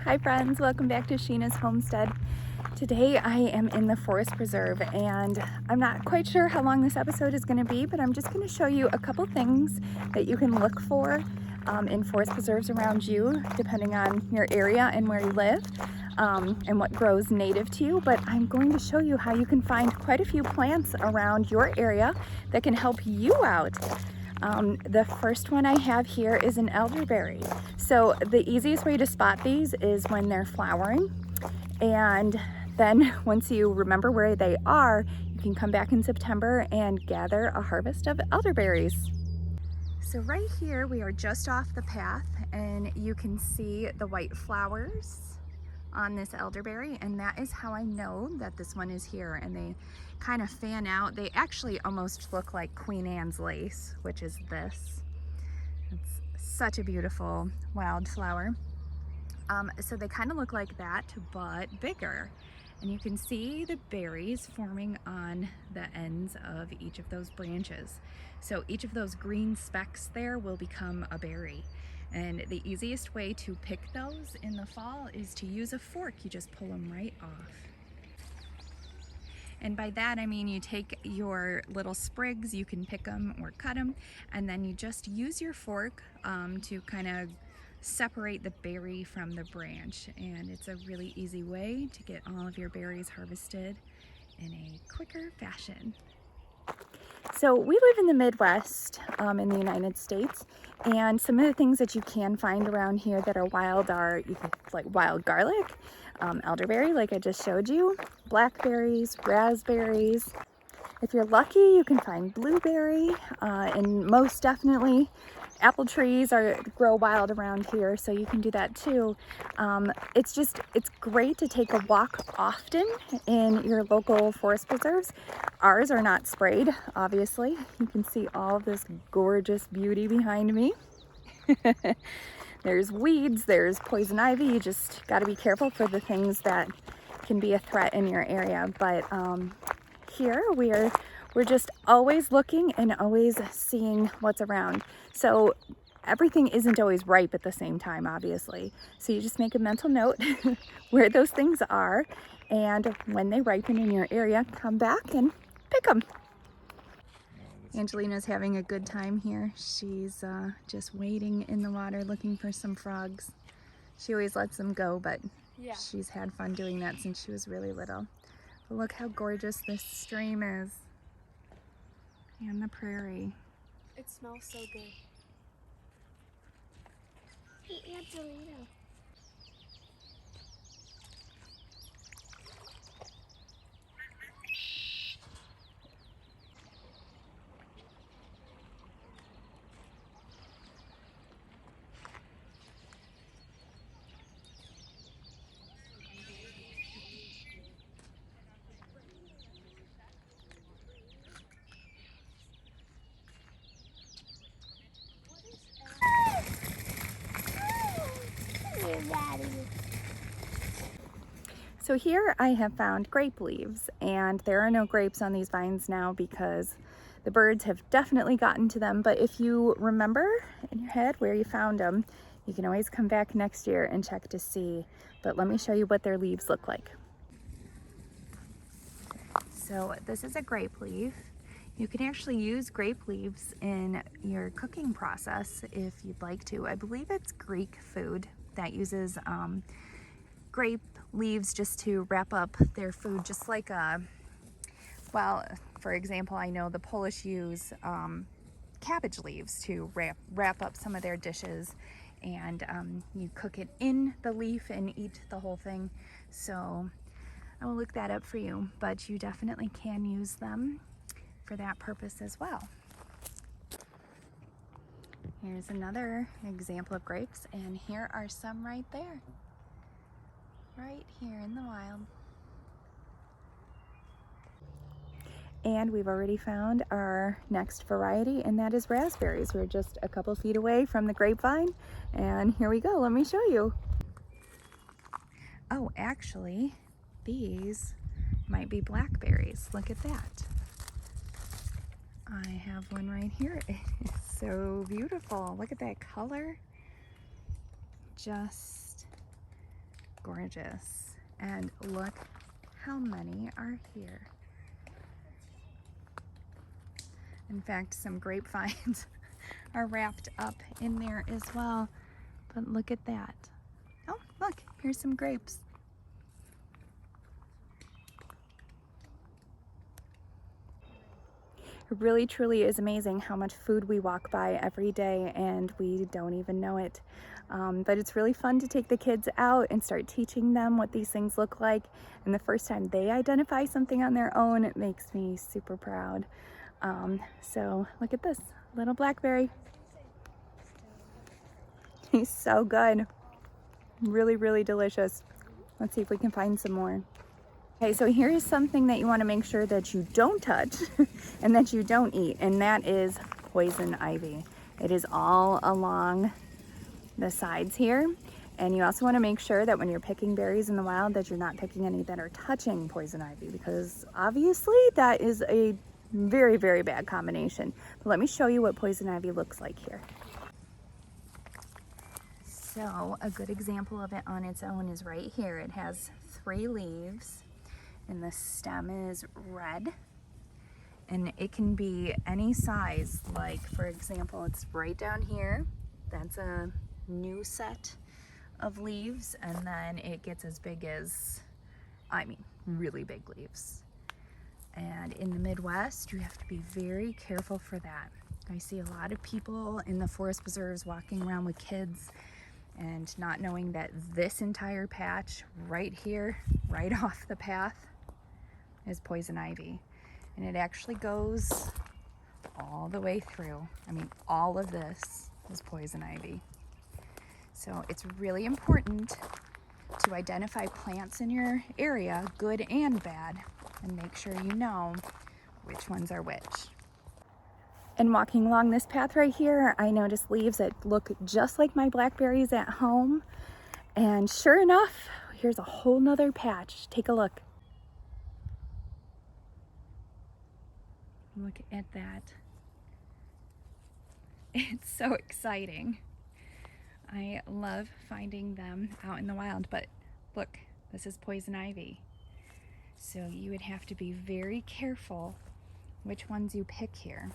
Hi friends, welcome back to Sheena's Homestead. Today I am in the forest preserve and I'm not quite sure how long this episode is going to be, but I'm just going to show you a couple things that you can look for in forest preserves around you, depending on your area and where you live, and what grows native to you. But I'm going to show you how you can find quite a few plants around your area that can help you out. The first one I have here is an elderberry. So the easiest way to spot these is when they're flowering, and then once you remember where they are, you can come back in September and gather a harvest of elderberries. So right here we are just off the path and you can see the white flowers on this elderberry, and that is how I know that this one is here. And they kind of fan out. They actually almost look like Queen Anne's lace, which is this. It's such a beautiful wildflower. So they kind of look like that, but bigger. And you can see the berries forming on the ends of each of those branches. So each of those green specks there will become a berry. And the easiest way to pick those in the fall is to use a fork. You just pull them right off. And by that I mean you take your little sprigs, you can pick them or cut them, and then you just use your fork to kind of separate the berry from the branch. And it's a really easy way to get all of your berries harvested in a quicker fashion. So we live in the Midwest in the United States, and some of the things that you can find around here that are wild are like wild garlic, elderberry like I just showed you, blackberries, raspberries. If you're lucky, you can find blueberry, and most definitely apple trees grow wild around here, so you can do that too. It's great to take a walk often in your local forest preserves. Ours are not sprayed, obviously. You can see all of this gorgeous beauty behind me. There's weeds, there's poison ivy. You just got to be careful for the things that can be a threat in your area. But here we're just always looking and always seeing what's around. So everything isn't always ripe at the same time, obviously. So you just make a mental note where those things are, and when they ripen in your area, come back and pick them. Angelina's having a good time here. She's just wading in the water looking for some frogs. She always lets them go, but yeah, she's had fun doing that since she was really little. But look how gorgeous this stream is. And the prairie. It smells so good. Hey, Angelina. So here I have found grape leaves, and there are no grapes on these vines now because the birds have definitely gotten to them. But if you remember in your head where you found them, you can always come back next year and check to see. But let me show you what their leaves look like. So this is a grape leaf. You can actually use grape leaves in your cooking process if you'd like to. I believe it's Greek food that uses grape leaves just to wrap up their food, just like well, for example, I know the Polish use cabbage leaves to wrap up some of their dishes, and you cook it in the leaf and eat the whole thing. So I will look that up for you, but you definitely can use them for that purpose as well. Here's another example of grapes, and here are some right there. Right here in the wild. And we've already found our next variety, and that is raspberries. We're just a couple feet away from the grapevine, and here we go. Let me show you. Oh, actually, these might be blackberries. Look at that. I have one right here. It is so beautiful. Look at that color. Just gorgeous. And look how many are here. In fact, some grapevines are wrapped up in there as well. But look at that. Oh, look, here's some grapes. It really truly is amazing how much food we walk by every day and we don't even know it. But it's really fun to take the kids out and start teaching them what these things look like. And the first time they identify something on their own, it makes me super proud. So look at this little blackberry. He's so good. Really, really delicious. Let's see if we can find some more. Okay, so here's something that you want to make sure that you don't touch and that you don't eat, and that is poison ivy. It is all along the sides here, and you also want to make sure that when you're picking berries in the wild that you're not picking any that are touching poison ivy, because obviously that is a very, very bad combination. But let me show you what poison ivy looks like here. So a good example of it on its own is right here. It has 3 leaves. And the stem is red, and it can be any size. Like, for example, it's right down here. That's a new set of leaves, and then it gets as big as, I mean, really big leaves. And in the Midwest, you have to be very careful for that. I see a lot of people in the forest preserves walking around with kids and not knowing that this entire patch right here, right off the path, is poison ivy. And it actually goes all the way through. I mean, all of this is poison ivy. So it's really important to identify plants in your area, good and bad, and make sure you know which ones are which. And walking along this path right here, I noticed leaves that look just like my blackberries at home. And sure enough, here's a whole nother patch. Take a look. Look at that. It's so exciting. I love finding them out in the wild, but look, this is poison ivy. So you would have to be very careful which ones you pick here.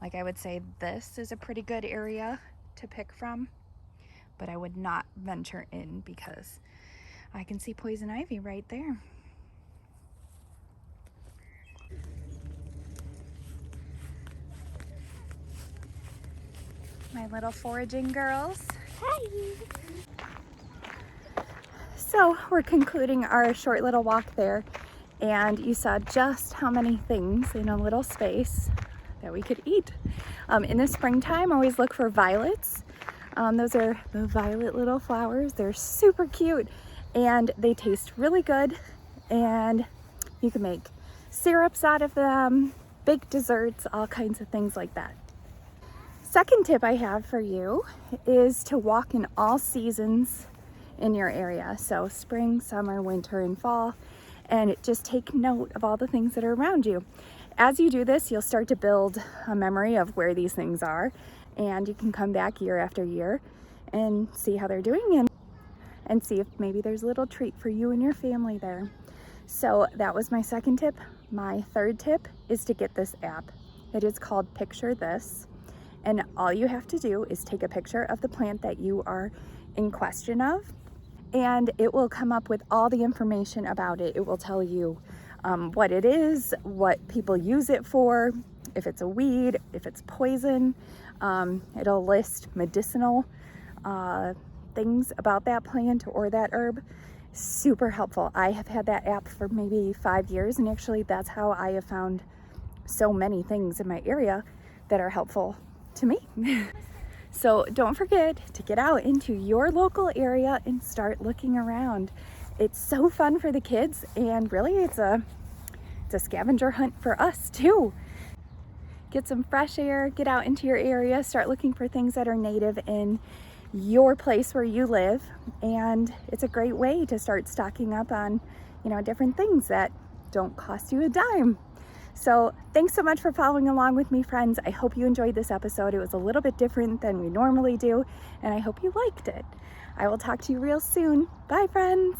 Like, I would say this is a pretty good area to pick from, but I would not venture in because I can see poison ivy right there. My little foraging girls. Hi! So we're concluding our short little walk there, and you saw just how many things in a little space that we could eat. In the springtime, always look for violets. Those are the violet little flowers. They're super cute and they taste really good, and you can make syrups out of them, bake desserts, all kinds of things like that. Second tip I have for you is to walk in all seasons in your area. So spring, summer, winter, and fall, and just take note of all the things that are around you. As you do this, you'll start to build a memory of where these things are, and you can come back year after year and see how they're doing and see if maybe there's a little treat for you and your family there. So that was my second tip. My third tip is to get this app. It is called Picture This, and all you have to do is take a picture of the plant that you are in question of, and it will come up with all the information about it. It will tell you what it is, what people use it for, if it's a weed, if it's poison. It'll list medicinal things about that plant or that herb. Super helpful. I have had that app for maybe 5 years, and actually that's how I have found so many things in my area that are helpful to me. So don't forget to get out into your local area and start looking around. It's so fun for the kids, and really it's a scavenger hunt for us too. Get some fresh air, get out into your area, start looking for things that are native in your place where you live, and it's a great way to start stocking up on, different things that don't cost you a dime. So thanks so much for following along with me, friends. I hope you enjoyed this episode. It was a little bit different than we normally do, and I hope you liked it. I will talk to you real soon. Bye, friends.